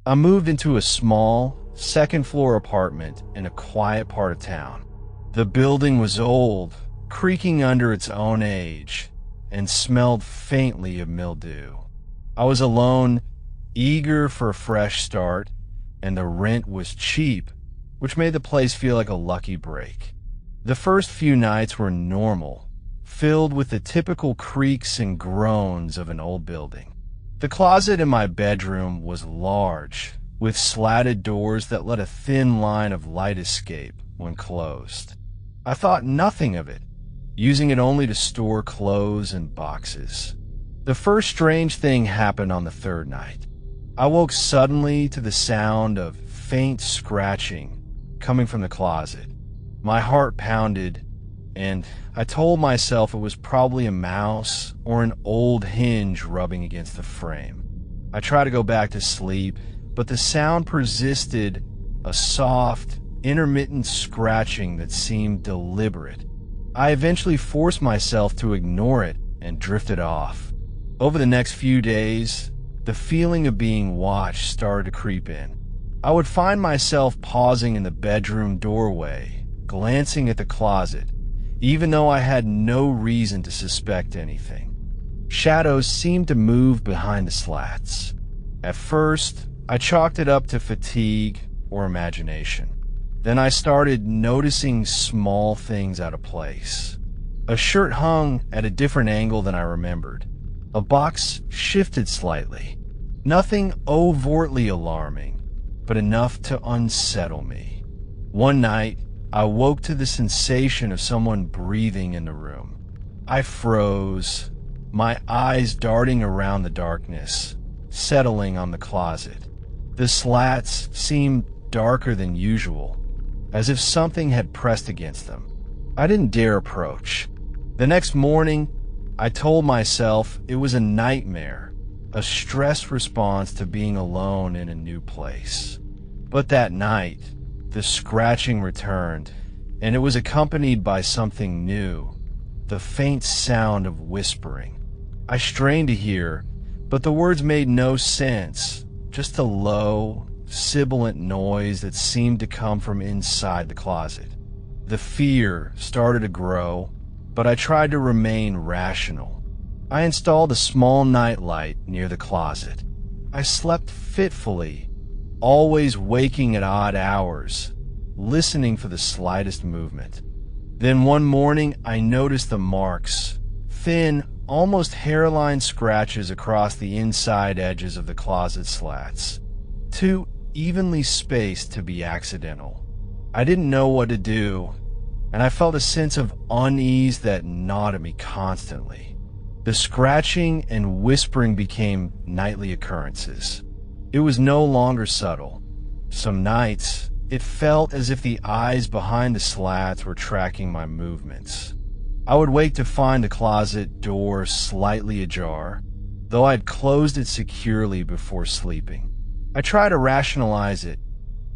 I moved into a small, second-floor apartment in a quiet part of town. The building was old, creaking under its own age, and smelled faintly of mildew. I was alone, eager for a fresh start, and the rent was cheap, which made the place feel like a lucky break. The first few nights were normal, filled with the typical creaks and groans of an old building. The closet in my bedroom was large, with slatted doors that let a thin line of light escape when closed. I thought nothing of it, using it only to store clothes and boxes. The first strange thing happened on the third night. I woke suddenly to the sound of faint scratching coming from the closet. My heart pounded, and I told myself it was probably a mouse or an old hinge rubbing against the frame. I tried to go back to sleep, but the sound persisted, a soft, intermittent scratching that seemed deliberate. I eventually forced myself to ignore it and drifted off. Over the next few days, the feeling of being watched started to creep in. I would find myself pausing in the bedroom doorway, glancing at the closet, even though I had no reason to suspect anything. Shadows seemed to move behind the slats. At first, I chalked it up to fatigue or imagination. Then I started noticing small things out of place. A shirt hung at a different angle than I remembered. A box shifted slightly. Nothing overtly alarming, but enough to unsettle me. One night, I woke to the sensation of someone breathing in the room. I froze, my eyes darting around the darkness, settling on the closet. The slats seemed darker than usual, as if something had pressed against them. I didn't dare approach. The next morning, I told myself it was a nightmare, a stress response to being alone in a new place. But that night, the scratching returned, and it was accompanied by something new, the faint sound of whispering. I strained to hear, but the words made no sense, just a low, sibilant noise that seemed to come from inside the closet. The fear started to grow, but I tried to remain rational. I installed a small nightlight near the closet. I slept fitfully, always waking at odd hours, listening for the slightest movement. Then one morning, I noticed the marks, thin, almost hairline scratches across the inside edges of the closet slats, too evenly spaced to be accidental. I didn't know what to do, and I felt a sense of unease that gnawed at me constantly. The scratching and whispering became nightly occurrences. It was no longer subtle. Some nights, it felt as if the eyes behind the slats were tracking my movements. I would wake to find the closet door slightly ajar, though I'd closed it securely before sleeping. I tried to rationalize it.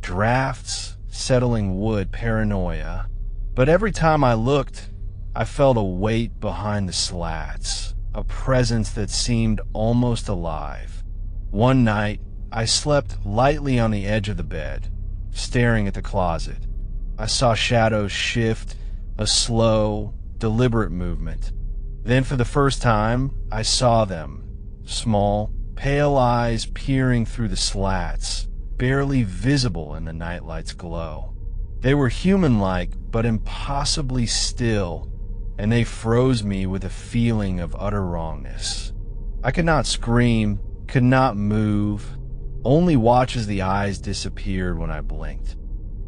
Drafts, settling wood, paranoia. But every time I looked, I felt a weight behind the slats, a presence that seemed almost alive. One night, I slept lightly on the edge of the bed, staring at the closet. I saw shadows shift, a slow, deliberate movement. Then for the first time, I saw them, small, pale eyes peering through the slats, barely visible in the nightlight's glow. They were human-like, but impossibly still, and they froze me with a feeling of utter wrongness. I could not scream, could not move, only watch as the eyes disappeared when I blinked.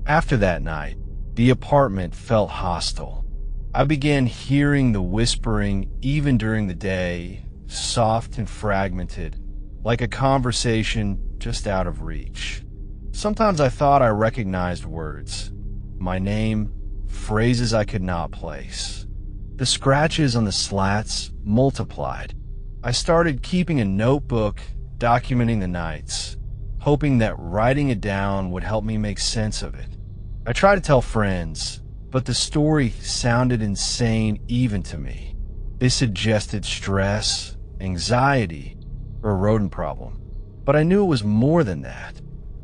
After that night, the apartment felt hostile. I began hearing the whispering even during the day, soft and fragmented, like a conversation just out of reach. Sometimes I thought I recognized words, my name, phrases I could not place. The scratches on the slats multiplied. I started keeping a notebook, documenting the nights, hoping that writing it down would help me make sense of it. I tried to tell friends, but the story sounded insane even to me. They suggested stress, anxiety, or a rodent problem. But I knew it was more than that.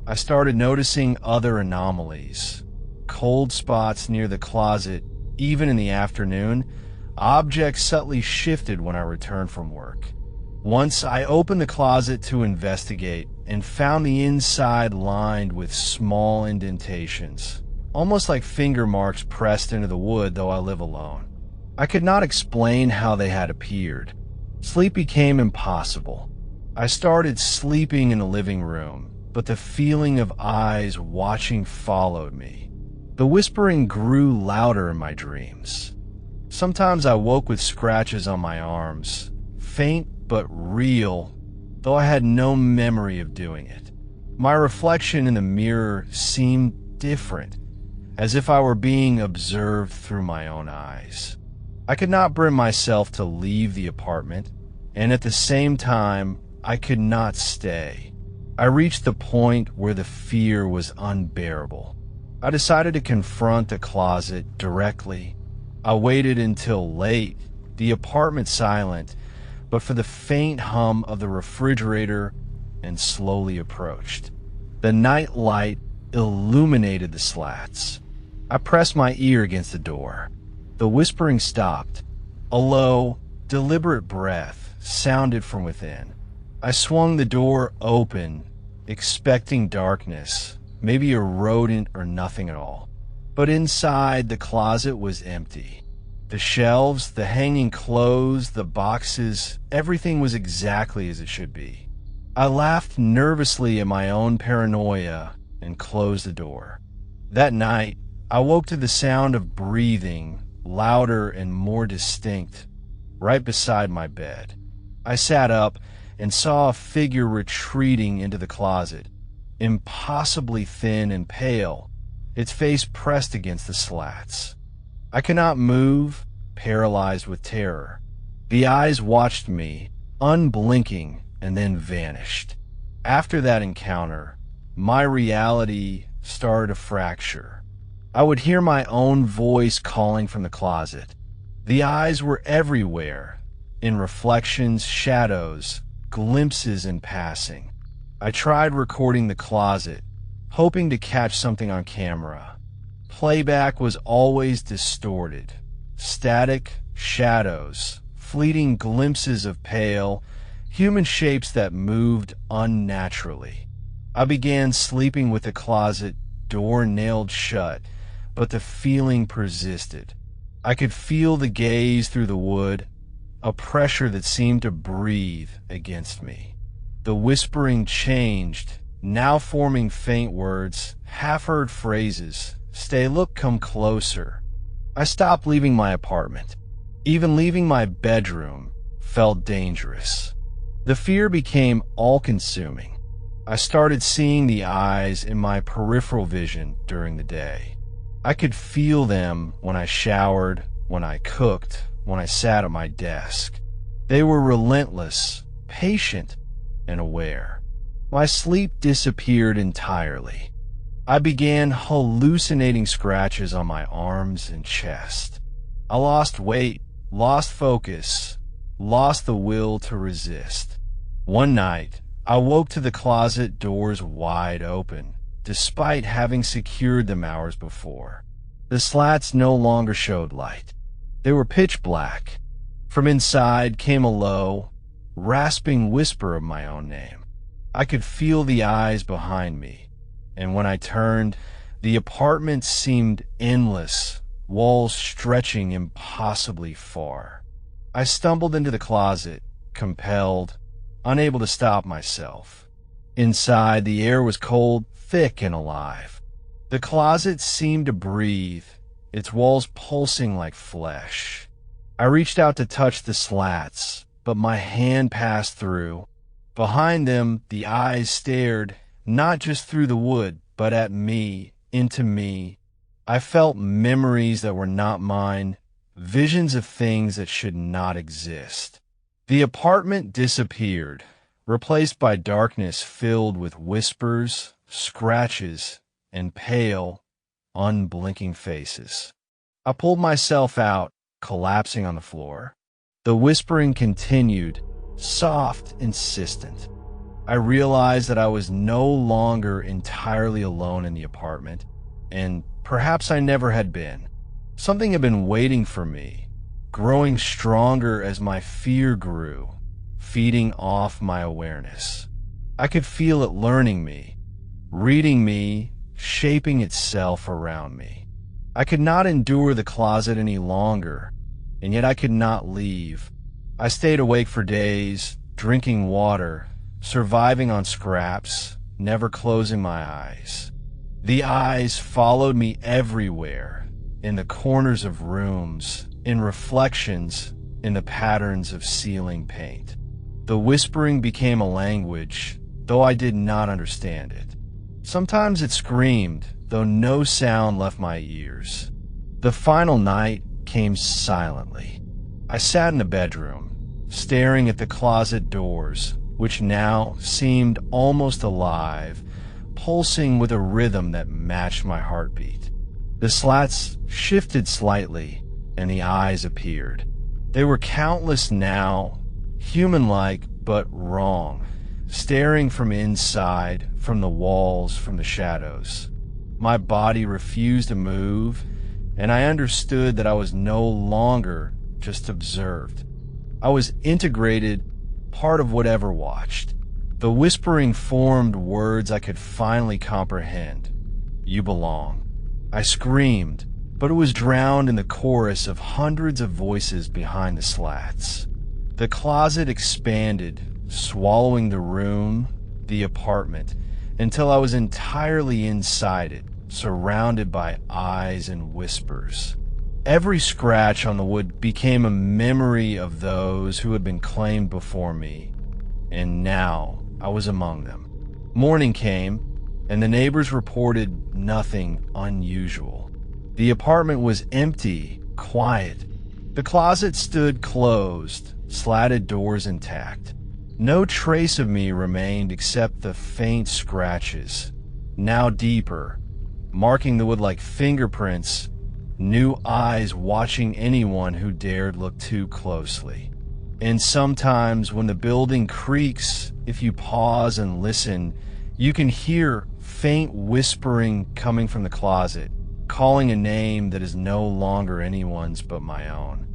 I started noticing other anomalies. Cold spots near the closet, even in the afternoon. Objects subtly shifted when I returned from work. Once I opened the closet to investigate and found the inside lined with small indentations, almost like finger marks pressed into the wood, though I live alone. I could not explain how they had appeared. Sleep became impossible. I started sleeping in the living room, but the feeling of eyes watching followed me. The whispering grew louder in my dreams. Sometimes I woke with scratches on my arms, faint but real, though I had no memory of doing it. My reflection in the mirror seemed different, as if I were being observed through my own eyes. I could not bring myself to leave the apartment, and at the same time, I could not stay. I reached the point where the fear was unbearable. I decided to confront the closet directly. I waited until late, the apartment silent, but for the faint hum of the refrigerator, and slowly approached. The night light illuminated the slats. I pressed my ear against the door. The whispering stopped. A low, deliberate breath sounded from within. I swung the door open, expecting darkness, maybe a rodent or nothing at all. But inside, the closet was empty. The shelves, the hanging clothes, the boxes, everything was exactly as it should be. I laughed nervously at my own paranoia and closed the door. That night, I woke to the sound of breathing, louder and more distinct, right beside my bed. I sat up and saw a figure retreating into the closet, impossibly thin and pale, its face pressed against the slats. I could not move, paralyzed with terror. The eyes watched me, unblinking, and then vanished. After that encounter, my reality started to fracture. I would hear my own voice calling from the closet. The eyes were everywhere, in reflections, shadows, glimpses in passing. I tried recording the closet, hoping to catch something on camera. Playback was always distorted. Static, shadows, fleeting glimpses of pale, human shapes that moved unnaturally. I began sleeping with the closet door nailed shut, but the feeling persisted. I could feel the gaze through the wood, a pressure that seemed to breathe against me. The whispering changed, now forming faint words, half-heard phrases. Stay, look, come closer. I stopped leaving my apartment. Even leaving my bedroom felt dangerous. The fear became all-consuming. I started seeing the eyes in my peripheral vision during the day. I could feel them when I showered, when I cooked, when I sat at my desk. They were relentless, patient, and aware. My sleep disappeared entirely. I began hallucinating scratches on my arms and chest. I lost weight, lost focus, lost the will to resist. One night, I woke to the closet doors wide open, despite having secured them hours before. The slats no longer showed light. They were pitch black. From inside came a low, rasping whisper of my own name. I could feel the eyes behind me, and when I turned, the apartment seemed endless, walls stretching impossibly far. I stumbled into the closet, compelled, unable to stop myself. Inside, the air was cold, thick, and alive. The closet seemed to breathe, its walls pulsing like flesh. I reached out to touch the slats, but my hand passed through. Behind them, the eyes stared, not just through the wood, but at me, into me. I felt memories that were not mine, visions of things that should not exist. The apartment disappeared, replaced by darkness filled with whispers, scratches, and pale, unblinking faces. I pulled myself out, collapsing on the floor. The whispering continued, soft, insistent. I realized that I was no longer entirely alone in the apartment, and perhaps I never had been. Something had been waiting for me, growing stronger as my fear grew, feeding off my awareness. I could feel it learning me, reading me, shaping itself around me. I could not endure the closet any longer, and yet I could not leave. I stayed awake for days, drinking water, surviving on scraps, never closing my eyes. The eyes followed me everywhere, in the corners of rooms, in reflections, in the patterns of ceiling paint. The whispering became a language, though I did not understand it. Sometimes it screamed, though no sound left my ears. The final night came silently. I sat in the bedroom, staring at the closet doors, which now seemed almost alive, pulsing with a rhythm that matched my heartbeat. The slats shifted slightly, and the eyes appeared. They were countless now, human-like but wrong, staring from inside, from the walls, from the shadows. My body refused to move, and I understood that I was no longer just observed. I was integrated, part of whatever watched. The whispering formed words I could finally comprehend. "You belong." I screamed, but it was drowned in the chorus of hundreds of voices behind the slats. The closet expanded, swallowing the room, the apartment, until I was entirely inside it, surrounded by eyes and whispers. Every scratch on the wood became a memory of those who had been claimed before me, and now I was among them. Morning came, and the neighbors reported nothing unusual. The apartment was empty, quiet. The closet stood closed, slatted doors intact. No trace of me remained except the faint scratches, now deeper, marking the wood like fingerprints, new eyes watching anyone who dared look too closely. And sometimes when the building creaks, if you pause and listen, you can hear faint whispering coming from the closet, calling a name that is no longer anyone's but my own.